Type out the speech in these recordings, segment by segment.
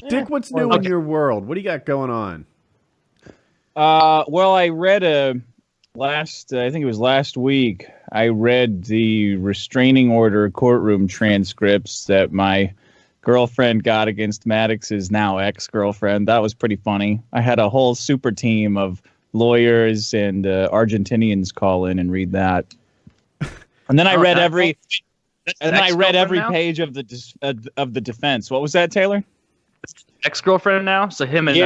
Dick, what's new in your world? What do you got going on? Well, I read I think it was last week, I read the restraining order courtroom transcripts that my girlfriend got against Maddox's now ex-girlfriend. That was pretty funny. I had a whole super team of lawyers and Argentinians call in and read that. And then I read every page of the defense. What was that, Taylor? Ex-girlfriend now? So him and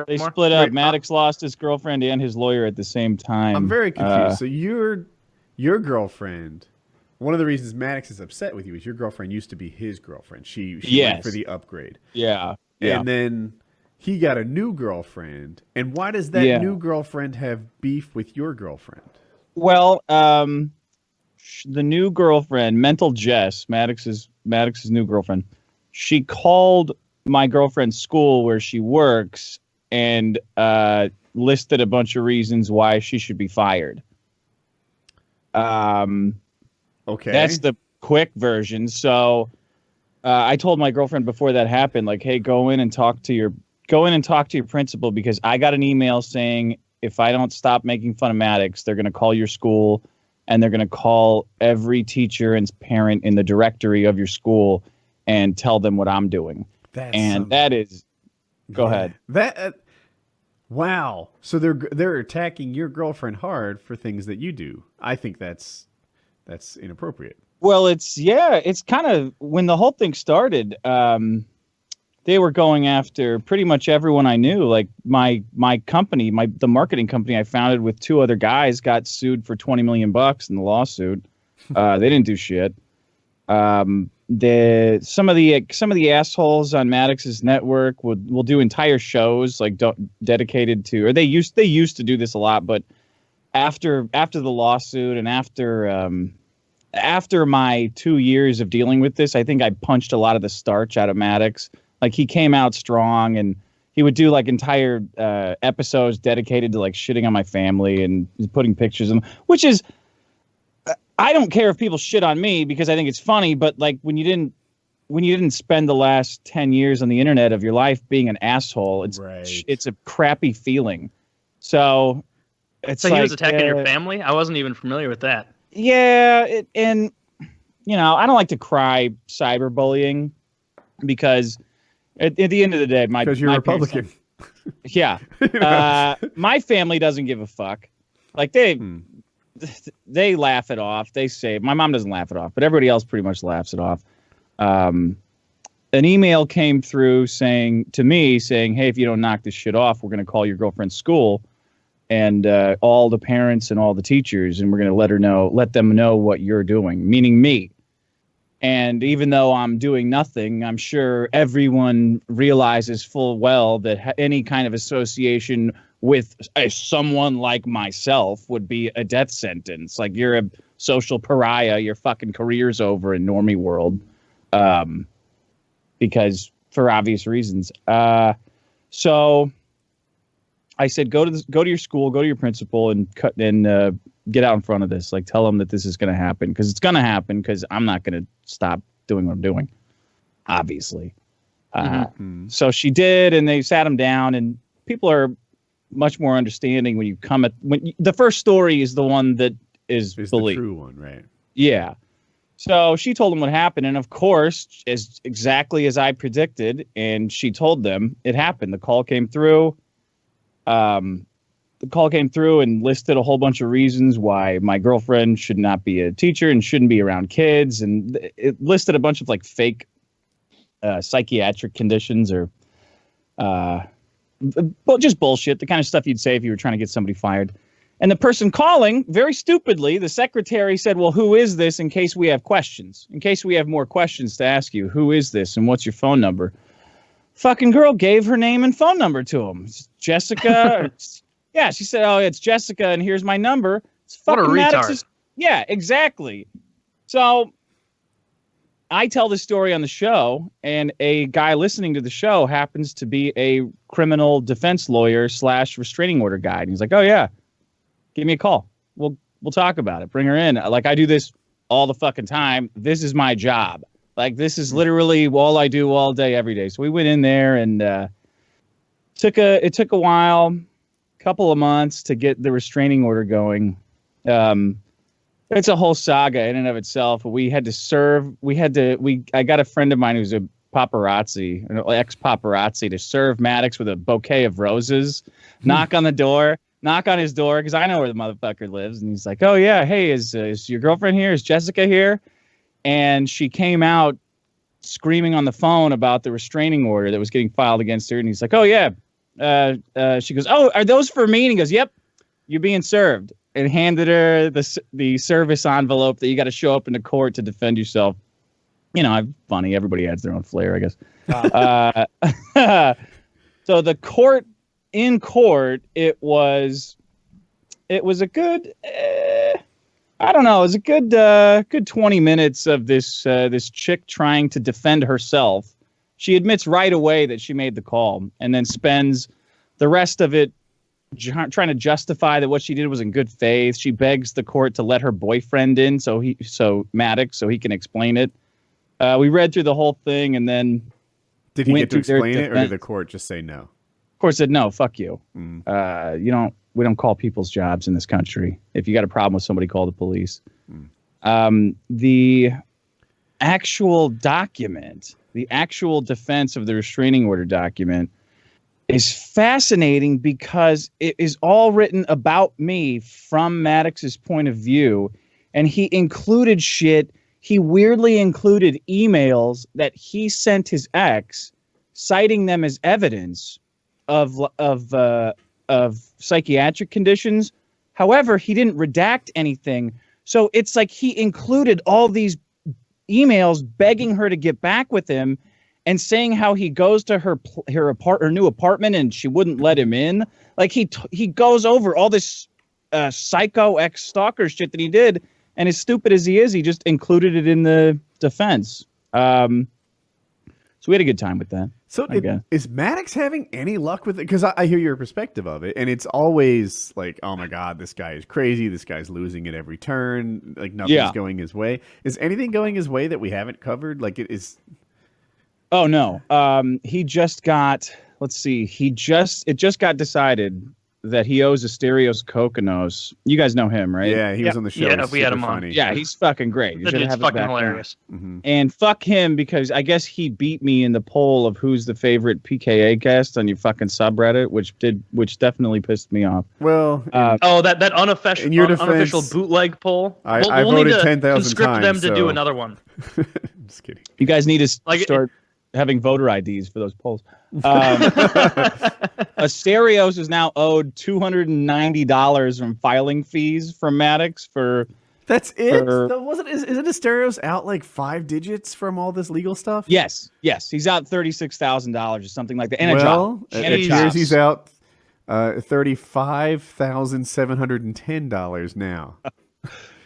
they split up. Maddox lost his girlfriend and his lawyer at the same time. I'm very confused. So your girlfriend, one of the reasons Maddox is upset with you is your girlfriend used to be his girlfriend. She went for the upgrade. Yeah. And then he got a new girlfriend. And why does that new girlfriend have beef with your girlfriend? Well, the new girlfriend, Mental Jess, Maddox's new girlfriend, she called my girlfriend's school where she works and listed a bunch of reasons why she should be fired. Okay. That's the quick version. So I told my girlfriend before that happened, like, hey, go in and talk to your principal, because I got an email saying if I don't stop making fun of Maddox, they're going to call your school and they're going to call every teacher and parent in the directory of your school and tell them what I'm doing. That is, go ahead. Wow. So they're attacking your girlfriend hard for things that you do. I think that's inappropriate. Well, it's kind of, when the whole thing started, they were going after pretty much everyone I knew. Like my company, the marketing company I founded with two other guys, got sued for $20 million in the lawsuit. They didn't do shit. Some of the assholes on Maddox's network will do entire shows like dedicated to, or they used to do this a lot, but after the lawsuit and after my 2 years of dealing with this, I think I punched a lot of the starch out of Maddox. Like, he came out strong, and he would do like entire episodes dedicated to like shitting on my family and putting pictures in, which is, I don't care if people shit on me because I think it's funny, but like when you didn't spend the last 10 years on the internet of your life being an asshole, it's a crappy feeling. So it's he was attacking your family? I wasn't even familiar with that. Yeah, and you know, I don't like to cry cyberbullying because at the end of the day, because you're Republican. Yeah, my family doesn't give a fuck. Like they laugh it off. They say, my mom doesn't laugh it off, but everybody else pretty much laughs it off. An email came through saying, hey, if you don't knock this shit off, we're going to call your girlfriend's school and all the parents and all the teachers, and we're going to let them know what you're doing, meaning me. And even though I'm doing nothing, I'm sure everyone realizes full well that any kind of association with someone like myself would be a death sentence. Like, you're a social pariah. Your fucking career's over in normie world, because for obvious reasons. So I said, go to your school, go to your principal, and get out in front of this. Like, tell them that this is going to happen, because it's going to happen, because I'm not going to stop doing what I'm doing, obviously. So she did, and they sat him down, and people are much more understanding when the first story is the one that is believed. The true one, right? Yeah. So she told them what happened, and of course, exactly as I predicted, and she told them it happened. The call came through. The call came through and listed a whole bunch of reasons why my girlfriend should not be a teacher and shouldn't be around kids, and it listed a bunch of like fake psychiatric conditions or just bullshit, the kind of stuff you'd say if you were trying to get somebody fired. And the person calling, very stupidly, the secretary said, well, who is this, in case we have questions? In case we have more questions to ask you, who is this and what's your phone number? Fucking girl gave her name and phone number to him. It's Jessica. Yeah, she said, oh, it's Jessica, and here's my number. It's fucking what a retard. Yeah, exactly. So I tell this story on the show, and a guy listening to the show happens to be a criminal defense lawyer / restraining order guy. And he's like, oh, yeah, give me a call. We'll talk about it. Bring her in. Like, I do this all the fucking time. This is my job. Like, this is literally all I do all day, every day. So we went in there, and it took a while, couple of months to get the restraining order going. It's a whole saga in and of itself. I got a friend of mine who's a paparazzi, an ex-paparazzi, to serve Maddox with a bouquet of roses, knock on his door, because I know where the motherfucker lives. And he's like, oh, yeah, hey, is your girlfriend here? Is Jessica here? And she came out screaming on the phone about the restraining order that was getting filed against her. And he's like, oh, yeah. She goes, oh, are those for me? And he goes, yep, you're being served. And handed her the service envelope that you got to show up into court to defend yourself. Funny. Everybody adds their own flair, I guess. So the court, it was a good, I don't know, it was a good 20 minutes of this chick trying to defend herself. She admits right away that she made the call, and then spends the rest of it trying to justify that what she did was in good faith. She begs the court to let her boyfriend in, so Maddox, so he can explain it. We read through the whole thing, and then did he get to explain it, or did the court just say no? The court said no. Fuck you. We don't call people's jobs in this country. If you got a problem with somebody, call the police. The actual document, the actual defense of the restraining order document, is fascinating because it is all written about me from Maddox's point of view, and he included shit. He weirdly included emails that he sent his ex, citing them as evidence of psychiatric conditions. However, he didn't redact anything, so it's like he included all these emails begging her to get back with him, and saying how he goes to her new apartment and she wouldn't let him in. Like, he goes over all this psycho ex-stalker shit that he did, and as stupid as he is, he just included it in the defense. So we had a good time with that. So is Maddox having any luck with it? Because I hear your perspective of it, and it's always like, oh my God, this guy is crazy. This guy's losing at every turn. Like, nothing's going his way. Is anything going his way that we haven't covered? Like, it is... Oh, no. He just got, it just got decided that he owes Asterios Kokkinos. You guys know him, right? Yeah, he was on the show. Yeah, we had him on. Yeah, he's fucking great. It's fucking hilarious. Mm-hmm. And fuck him, because I guess he beat me in the poll of who's the favorite PKA guest on your fucking subreddit, which definitely pissed me off. Well, that unofficial bootleg poll. I voted 10,000 times. Conscript them to do another one. Just kidding. You guys need to start having voter IDs for those polls. Asterios is now owed $290 from filing fees from Maddox for. That's it. Isn't Asterios out like 5 digits from all this legal stuff? Yes, he's out $36,000 or something like that. And a job. He's out $35,710 now.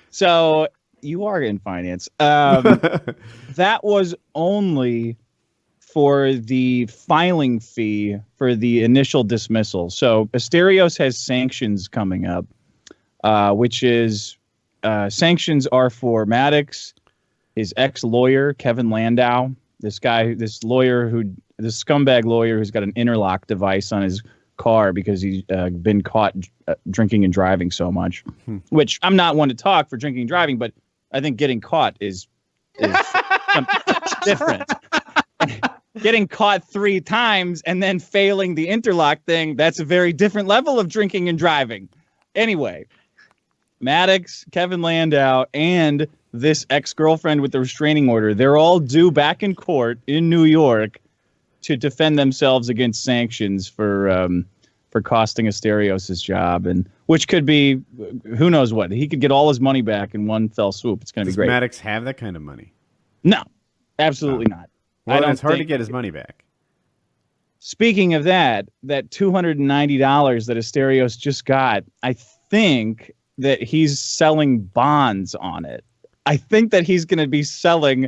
So you are in finance. That was only for the filing fee for the initial dismissal. So Asterios has sanctions coming up, which is sanctions are for Maddox, his ex-lawyer, Kevin Landau, this scumbag lawyer who's got an interlock device on his car because he's been caught drinking and driving so much, which I'm not one to talk for drinking and driving, but I think getting caught is different. Getting caught 3 times and then failing the interlock thing, that's a very different level of drinking and driving. Anyway, Maddox, Kevin Landau, and this ex-girlfriend with the restraining order, they're all due back in court in New York to defend themselves against sanctions for costing Asterios' job, and which could be who knows what. He could get all his money back in one fell swoop. It's going to be great. Does Maddox have that kind of money? No, absolutely not. Well, it's hard to get his money back. Speaking of that $290 that Asterios just got, I think that he's selling bonds on it. I think that he's going to be selling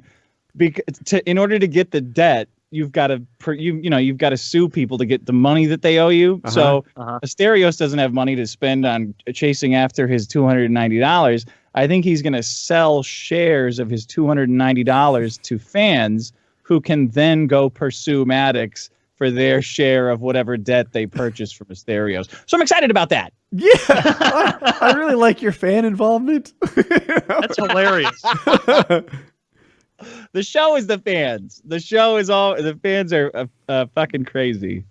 in order to get the debt. You've got to sue people to get the money that they owe you. So Asterios doesn't have money to spend on chasing after his $290. I think he's going to sell shares of his $290 to fans who can then go pursue Maddox for their share of whatever debt they purchased from Asterios. So I'm excited about that. Yeah, I really like your fan involvement. That's hilarious. The show is the fans. The show is all the fans are fucking crazy.